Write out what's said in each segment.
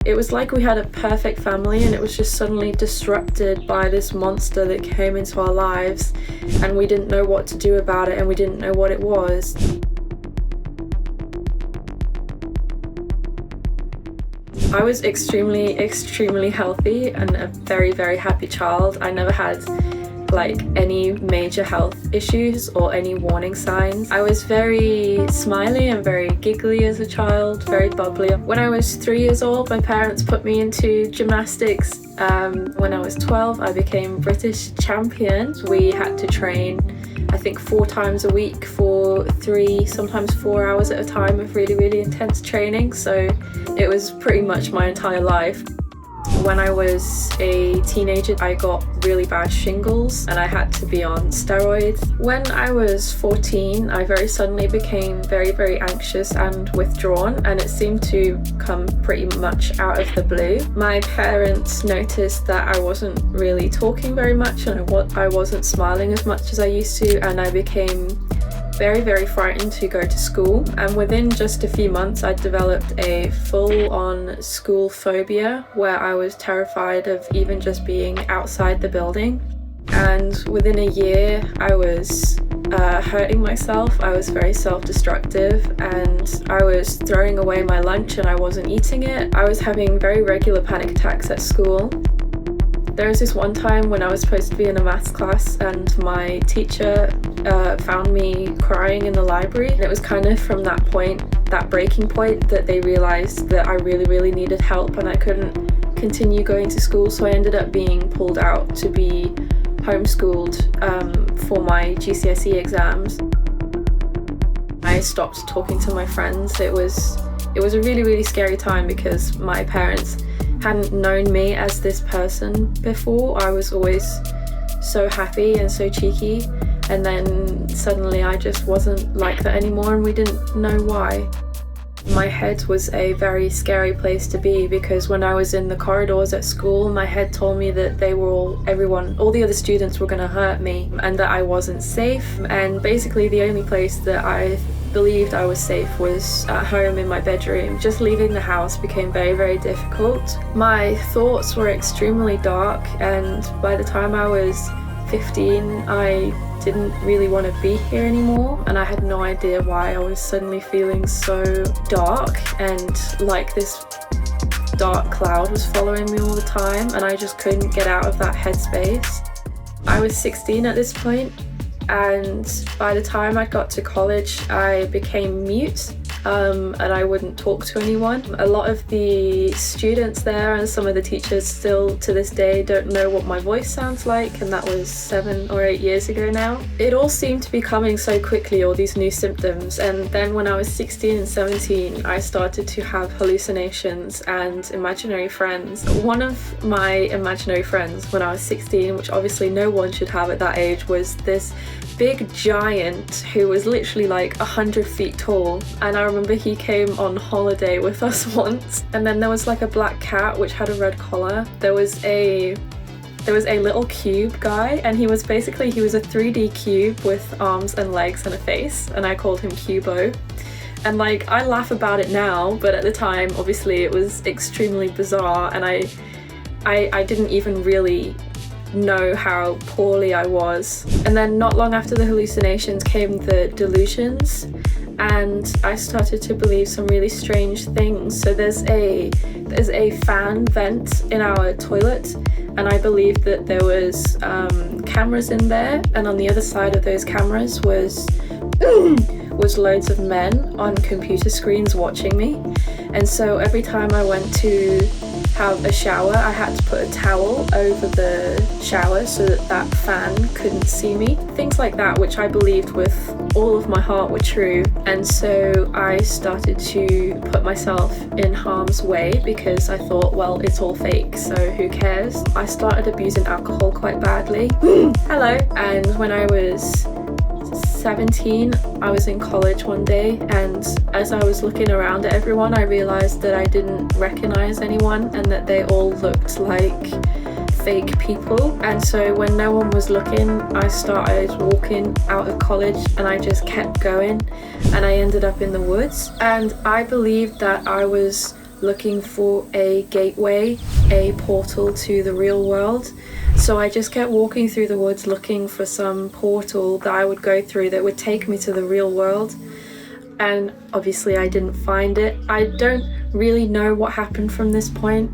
It was like we had a perfect family and it was just suddenly disrupted by this monster that came into our lives, and we didn't know what to do about it and we didn't know what it was. I was extremely healthy and a very happy child. I never had any major health issues or any warning signs. I was very smiley and very giggly as a child, very bubbly. When I was 3 years old, my parents put me into gymnastics. When I was 12, I became British champion. We had to train, I think, 4 times a week for 3, sometimes 4 hours at a time of really intense training. So it was pretty much my entire life. When I was a teenager, I got really bad shingles and I had to be on steroids. When I was 14, I very suddenly became very anxious and withdrawn, and it seemed to come pretty much out of the blue. My parents noticed that I wasn't really talking very much and I wasn't smiling as much as I used to, and I became very frightened to go to school, and within just a few months I developed a full-on school phobia where I was terrified of even just being outside the building. And within a year I was hurting myself. I was very self-destructive and I was throwing away my lunch and I wasn't eating it. I was having very regular panic attacks at school. There was this one time when I was supposed to be in a maths class and my teacher found me crying in the library. And it was kind of from that point, that breaking point, that they realized that I really needed help and I couldn't continue going to school. So I ended up being pulled out to be homeschooled for my GCSE exams. I stopped talking to my friends. It was a really scary time because my parents hadn't known me as this person before. I was always so happy and so cheeky, and then suddenly I just wasn't like that anymore and we didn't know why. My head was a very scary place to be because when I was in the corridors at school, my head told me that all the other students were going to hurt me and that I wasn't safe, and basically the only place that I believed I was safe was at home in my bedroom. Just leaving the house became very difficult. My thoughts were extremely dark, and by the time I was 15 I didn't really want to be here anymore, and I had no idea why I was suddenly feeling so dark, and like this dark cloud was following me all the time and I just couldn't get out of that headspace. I was 16 at this point, and by the time I got to college I became mute and I wouldn't talk to anyone. A lot of the students there and some of the teachers still to this day don't know what my voice sounds like, and that was 7 or 8 years ago now. It all seemed to be coming so quickly, all these new symptoms, and then when I was 16 and 17 I started to have hallucinations and imaginary friends. One of my imaginary friends when I was 16, which obviously no one should have at that age, was this big giant who was literally like 100 feet tall, and I remember he came on holiday with us once. And then there was like a black cat which had a red collar. There was a little cube guy, and he was a 3D cube with arms and legs and a face, and I called him Cubo. And I laugh about it now, but at the time obviously it was extremely bizarre, and I didn't even really know how poorly I was. And then not long after the hallucinations came the delusions, and I started to believe some really strange things. So there's a fan vent in our toilet, and I believed that there was cameras in there, and on the other side of those cameras was loads of men on computer screens watching me. And so every time I went to have a shower, I had to put a towel over the shower so that fan couldn't see me. Things like that, which I believed with all of my heart were true. And so I started to put myself in harm's way because I thought, well, it's all fake, so who cares? I started abusing alcohol quite badly. Hello. And when I was 17, I was in college one day, and as I was looking around at everyone, I realized that I didn't recognize anyone and that they all looked like fake people. And so when no one was looking, I started walking out of college, and I just kept going, and I ended up in the woods. And I believed that I was looking for a gateway, a portal to the real world. So I just kept walking through the woods looking for some portal that I would go through that would take me to the real world. And obviously I didn't find it. I don't really know what happened from this point.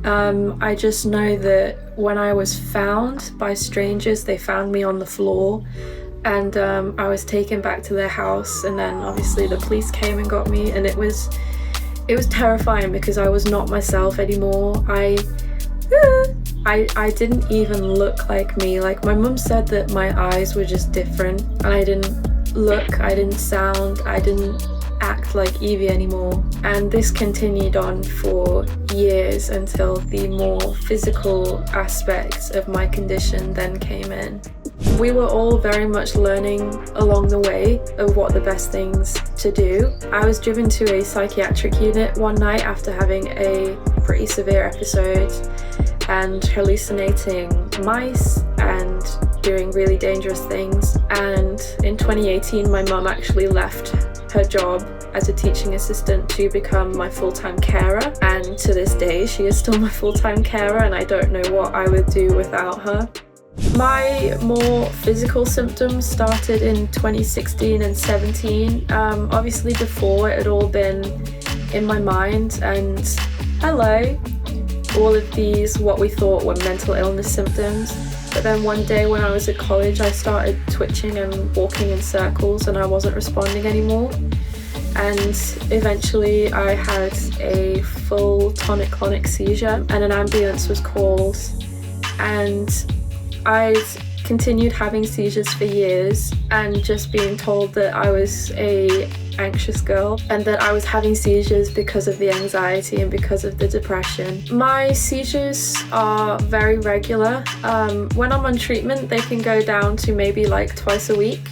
I just know that when I was found by strangers, they found me on the floor, and I was taken back to their house, and then obviously the police came and got me, and it was terrifying because I was not myself anymore. I didn't even look like me. Like, my mum said that my eyes were just different, and I didn't look, I didn't sound, I didn't act like Evie anymore. And this continued on for years until the more physical aspects of my condition then came in. We were all very much learning along the way of what the best things to do. I was driven to a psychiatric unit one night after having a pretty severe episode and hallucinating mice and doing really dangerous things. And in 2018, my mum actually left her job as a teaching assistant to become my full-time carer, and to this day she is still my full-time carer, and I don't know what I would do without her. My more physical symptoms started in 2016 and 17. Obviously before it had all been in my mind, and hello, all of these what we thought were mental illness symptoms. But then one day when I was at college, I started twitching and walking in circles, and I wasn't responding anymore. And eventually I had a full tonic-clonic seizure, and an ambulance was called. And I'd continued having seizures for years, and just being told that I was an anxious girl and that I was having seizures because of the anxiety and because of the depression. My seizures are very regular. When I'm on treatment, they can go down to maybe like twice a week.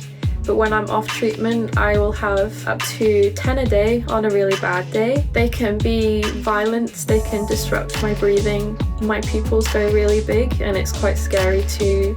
But when I'm off treatment, I will have up to 10 a day on a really bad day. They can be violent, they can disrupt my breathing. My pupils go really big, and it's quite scary to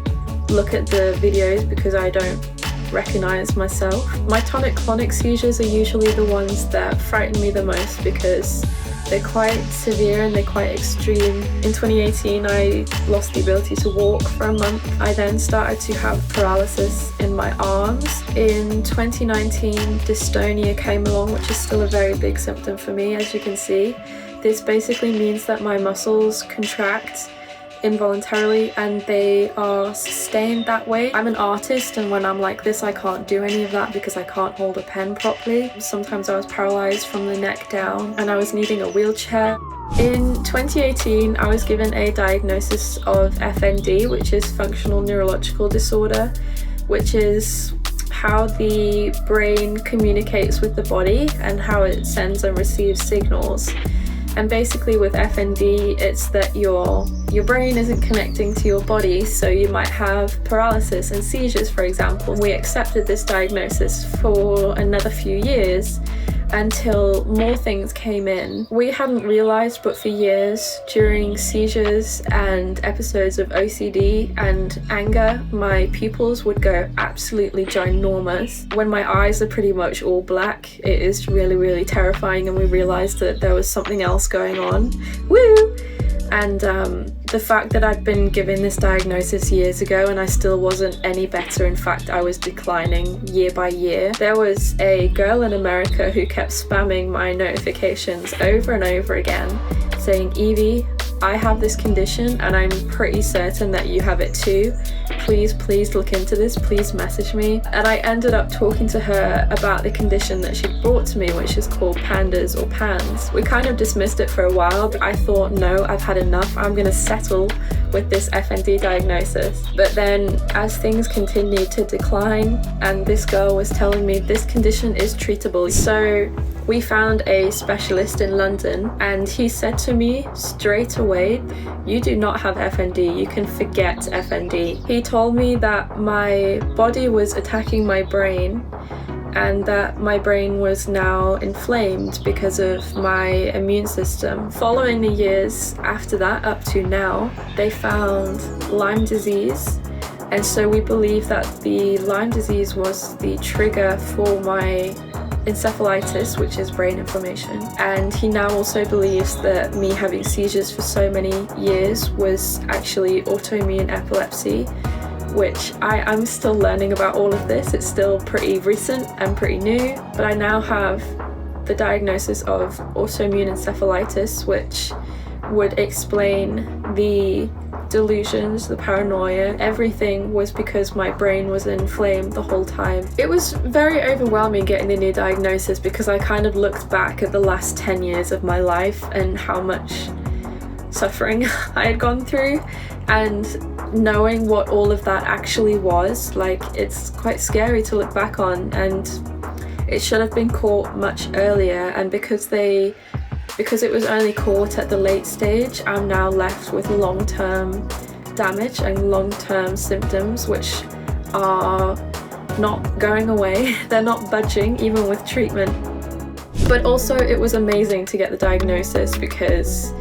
look at the videos because I don't recognize myself. My tonic-clonic seizures are usually the ones that frighten me the most because they're quite severe and they're quite extreme. In 2018, I lost the ability to walk for a month. I then started to have paralysis in my arms. In 2019, dystonia came along, which is still a very big symptom for me, as you can see. This basically means that my muscles contract involuntarily and they are sustained that way. I'm an artist, and when I'm like this I can't do any of that because I can't hold a pen properly. Sometimes I was paralyzed from the neck down and I was needing a wheelchair. In 2018 I was given a diagnosis of FND, which is functional neurological disorder, which is how the brain communicates with the body and how it sends and receives signals. And basically with FND, it's that your brain isn't connecting to your body, so you might have paralysis and seizures, for example. We accepted this diagnosis for another few years until more things came in. We hadn't realized, but for years, during seizures and episodes of OCD and anger, my pupils would go absolutely ginormous. When my eyes are pretty much all black, it is really, really terrifying, and we realized that there was something else going on. Woo! And the fact that I'd been given this diagnosis years ago and I still wasn't any better, in fact I was declining year by year. There was a girl in America who kept spamming my notifications over and over again saying, "Evie, I have this condition and I'm pretty certain that you have it too. Please look into this, please message me." And I ended up talking to her about the condition that she brought to me, which is called pandas or PANS. We kind of dismissed it for a while, but I thought, no, I've had enough. I'm gonna settle with this FND diagnosis. But then as things continued to decline and this girl was telling me this condition is treatable, so we found a specialist in London and he said to me straight away, "You do not have FND, you can forget FND." He told me that my body was attacking my brain and that my brain was now inflamed because of my immune system. Following the years after that up to now, they found Lyme disease, and so we believe that the Lyme disease was the trigger for my encephalitis, which is brain inflammation, and he now also believes that me having seizures for so many years was actually autoimmune epilepsy, which I'm still learning about all of this. It's still pretty recent and pretty new, but I now have the diagnosis of autoimmune encephalitis, which would explain the delusions, the paranoia. Everything was because my brain was inflamed the whole time. It was very overwhelming getting the new diagnosis because I kind of looked back at the last 10 years of my life and how much suffering I had gone through, and knowing what all of that actually was, like, it's quite scary to look back on, and it should have been caught much earlier, and because it was only caught at the late stage, I'm now left with long-term damage and long-term symptoms which are not going away. They're not budging even with treatment. But also it was amazing to get the diagnosis because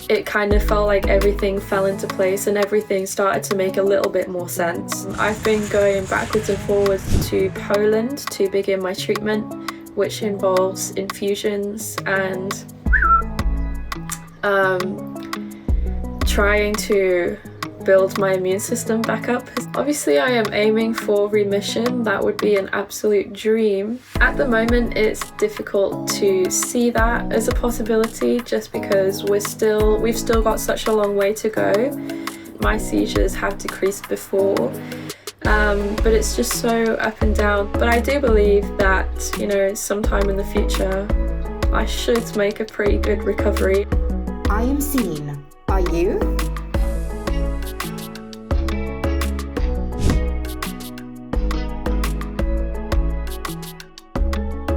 it kind of felt like everything fell into place and everything started to make a little bit more sense. I've been going backwards and forwards to Poland to begin my treatment, which involves infusions and trying to build my immune system back up. Obviously I am aiming for remission. That would be an absolute dream. At the moment it's difficult to see that as a possibility just because we've still got such a long way to go. My seizures have decreased before, but it's just so up and down. But I do believe that, you know, sometime in the future I should make a pretty good recovery. I am seen. Are you?